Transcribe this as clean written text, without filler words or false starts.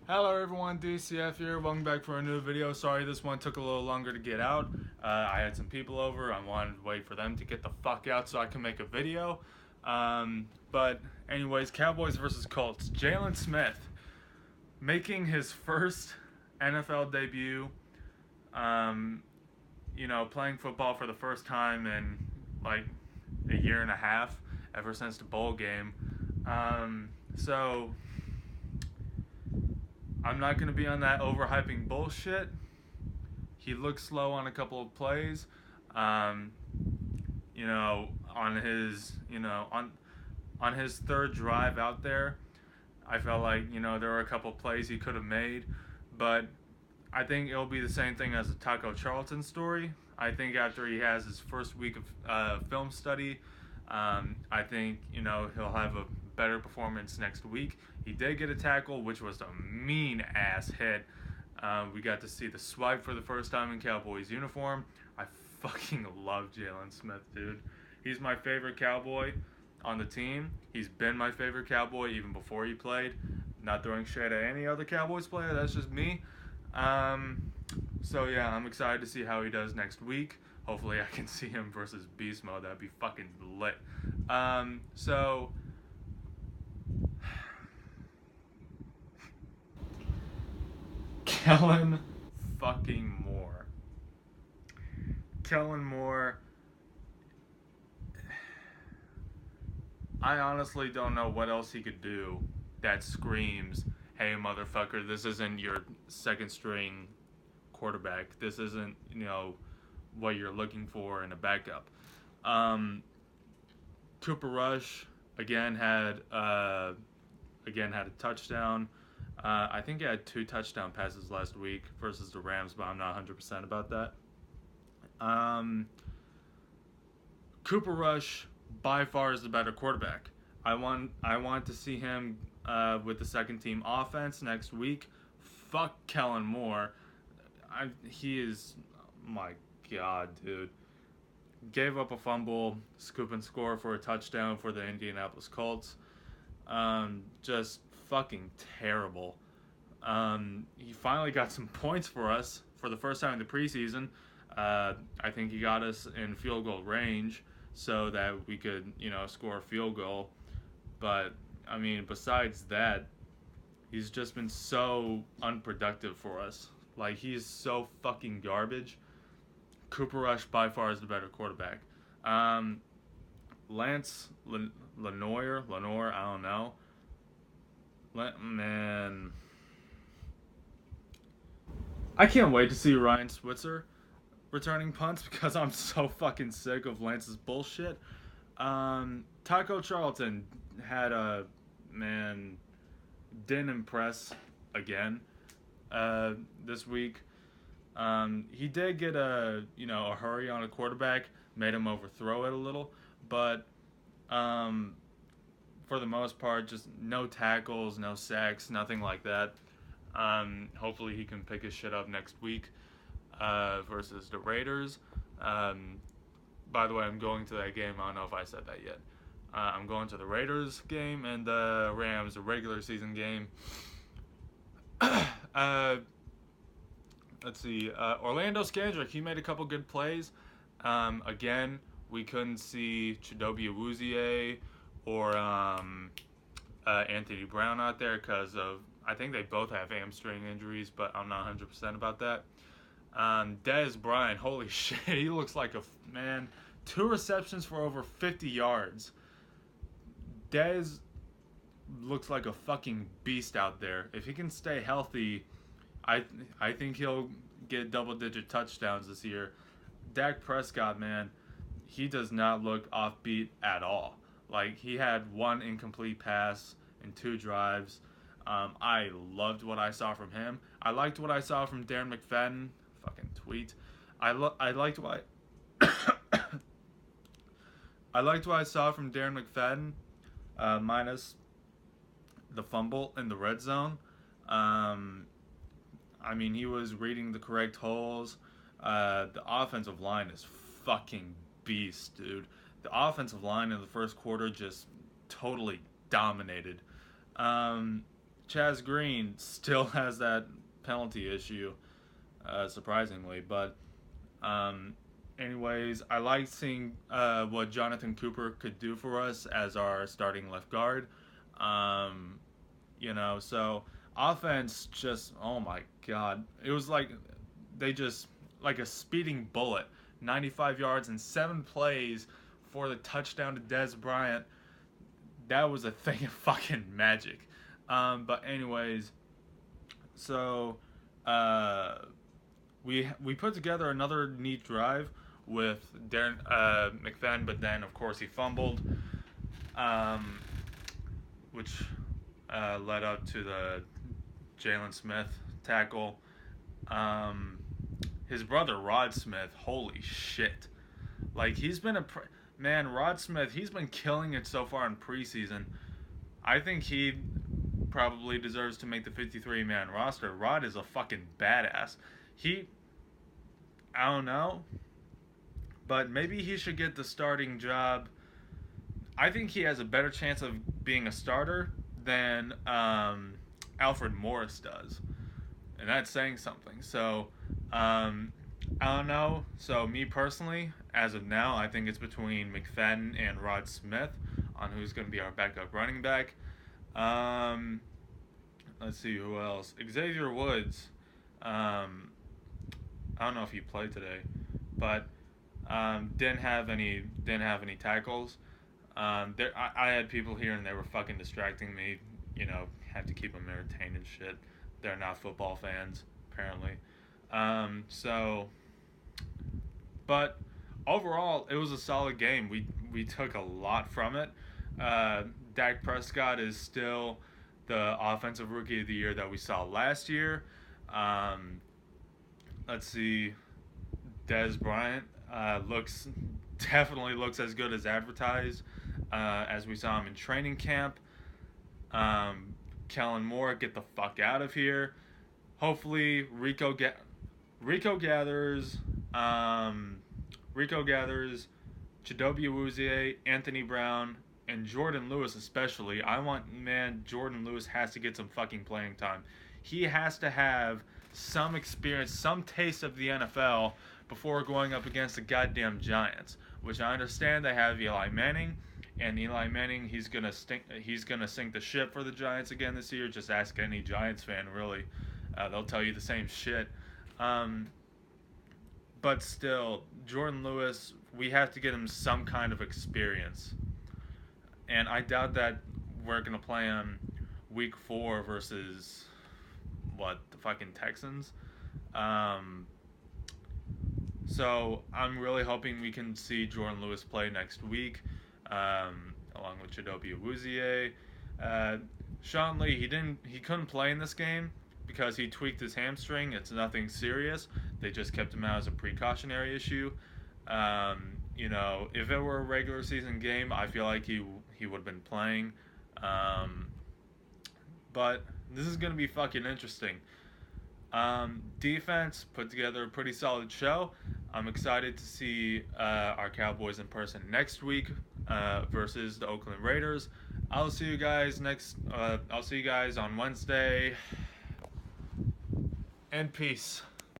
Hello everyone, DCF here. Welcome back for a new video. Sorry this one took a little longer to get out. I had some people over. I wanted to wait for them to get the fuck out so I can make a video. But anyways, Cowboys versus Colts. Jalen Smith making his first NFL debut. Playing football for the first time in like a year and a half, ever since the bowl game. So I'm not going to be on that overhyping bullshit. He looked slow on a couple of plays. Um, on his third drive out there, I felt like there were a couple of plays he could have made, but I think it'll be the same thing as the Taco Charlton story. I think after he has his first week of film study, I think he'll have a better performance next week. He did get a tackle, which was a mean ass hit. We got to see the swipe for the first time in Cowboys uniform. I fucking love Jalen Smith, dude. He's my favorite Cowboy on the team. He's been my favorite Cowboy even before he played. Not throwing shade at any other Cowboys player. That's just me. So yeah, I'm excited to see how he does next week. Hopefully I can see him versus Beast Mode. That'd be fucking lit. Kellen fucking Moore. Kellen Moore. I honestly don't know what else he could do that screams, hey motherfucker, this isn't your second string quarterback. This isn't, what you're looking for in a backup. Cooper Rush again had a touchdown. I think he had 2 touchdown passes last week versus the Rams, but I'm not 100% about that. Cooper Rush by far is the better quarterback. I want to see him with the second team offense next week. Fuck Kellen Moore. He is, my god, dude. Gave up a fumble, scoop and score for a touchdown for the Indianapolis Colts. Just fucking terrible. He finally got some points for us for the first time in the preseason. I think he got us in field goal range so that we could, score a field goal. But, besides that, he's just been so unproductive for us. Like, he's so fucking garbage. Cooper Rush by far is the better quarterback. Lance Lenore, I don't know. Man, I can't wait to see Ryan Switzer returning punts because I'm so fucking sick of Lance's bullshit. Taco Charlton had didn't impress again this week. He did get a hurry on a quarterback, made him overthrow it a little, but for the most part, just no tackles, no sacks, nothing like that. Hopefully he can pick his shit up next week versus the Raiders. By the way, I'm going to that game. I don't know if I said that yet. I'm going to the Raiders game and the Rams, a regular season game. Let's see. Orlando Scandrick, he made a couple good plays. Again, we couldn't see Chidobe Awuzie or Anthony Brown out there because of, I think they both have hamstring injuries, but I'm not 100% about that. Dez Bryant, holy shit, he looks like a man. 2 receptions for over 50 yards. Dez looks like a fucking beast out there. If he can stay healthy, I think he'll get double-digit touchdowns this year. Dak Prescott, man, he does not look offbeat at all. Like, he had 1 incomplete pass in 2 drives. I loved what I saw from him. I liked what I saw from Darren McFadden. Fucking tweet. I liked what I liked what I saw from Darren McFadden, minus the fumble in the red zone. He was reading the correct holes. The offensive line is fucking beast, dude. The offensive line in the first quarter just totally dominated. Chaz Green still has that penalty issue, surprisingly. But um, anyways, I like seeing what Jonathan Cooper could do for us as our starting left guard. Um, so offense just, oh my god, it was like they just like a speeding bullet, 95 yards and 7 plays for the touchdown to Dez Bryant. That was a thing of fucking magic. But anyways, so uh, we put together another neat drive with Darren McFadden, but then of course he fumbled, um, which led up to the Jalen Smith tackle. Um, his brother Rod Smith, holy shit! Like he's been man, Rod Smith. He's been killing it so far in preseason. I think he probably deserves to make the 53-man roster. Rod is a fucking badass. I don't know, but maybe he should get the starting job. I think he has a better chance of being a starter than Alfred Morris does, and that's saying something. So I don't know. So me personally, as of now, I think it's between McFadden and Rod Smith on who's going to be our backup running back. Let's see who else. Xavier Woods. I don't know if he played today, but didn't have any tackles. I had people here and they were fucking distracting me. Had to keep them entertained and shit. They're not football fans apparently. But overall, it was a solid game. We took a lot from it. Dak Prescott is still the offensive rookie of the year that we saw last year. Let's see. Dez Bryant definitely looks as good as advertised, as we saw him in training camp. Kellen Moore, get the fuck out of here. Hopefully Rico gathers. Chidobe Awuzie, Anthony Brown, and Jordan Lewis especially. Jordan Lewis has to get some fucking playing time. He has to have some experience, some taste of the NFL before going up against the goddamn Giants, which I understand they have Eli Manning, and Eli Manning, he's gonna sink the ship for the Giants again this year. Just ask any Giants fan, really. They'll tell you the same shit. But still, Jordan Lewis, we have to get him some kind of experience. And I doubt that we're going to play him week 4 versus, the fucking Texans? So I'm really hoping we can see Jordan Lewis play next week, along with Chidobe Awuzie. Sean Lee, he couldn't play in this game because he tweaked his hamstring. It's nothing serious. They just kept him out as a precautionary issue. If it were a regular season game, I feel like he would have been playing. But this is going to be fucking interesting. Defense put together a pretty solid show. I'm excited to see our Cowboys in person next week versus the Oakland Raiders. I'll see you guys on Wednesday. And peace.